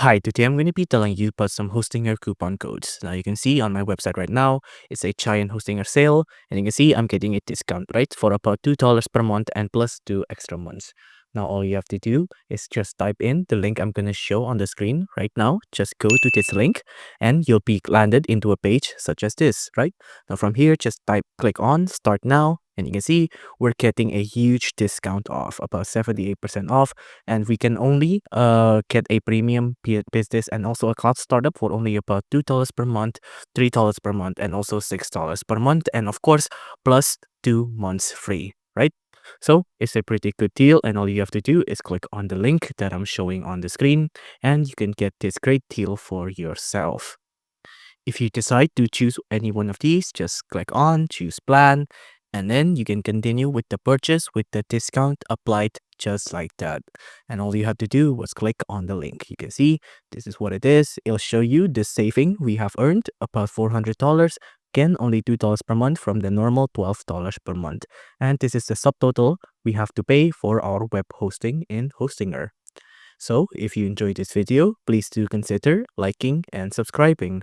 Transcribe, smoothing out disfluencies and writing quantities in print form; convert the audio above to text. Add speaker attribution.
Speaker 1: Hi, today I'm going to be telling you about some Hostinger coupon codes. Now you can see on my website right now, it's a giant Hostinger sale, and you can see I'm getting a discount, right, for about $2 per month and plus 2 extra months. Now all you have to do is just type in the link I'm going to show on the screen right now. Just go to this link and you'll be landed into a page such as this, right? Now from here, just click on start now, and you can see we're getting a huge discount off, about 78% off, and we can only get a premium business and also a cloud startup for only about $2 per month, $3 per month, and also $6 per month, and of course plus 2 months free, right? So it's a pretty good deal, and all you have to do is click on the link that I'm showing on the screen and you can get this great deal for yourself. If you decide to choose any one of these, just click on choose plan, and then you can continue with the purchase with the discount applied just like that. And all you have to do was click on the link. You can see this is what it is. It'll show you the saving we have earned, about $400. Again, only $2 per month from the normal $12 per month. And this is the subtotal we have to pay for our web hosting in Hostinger. So if you enjoyed this video, please do consider liking and subscribing.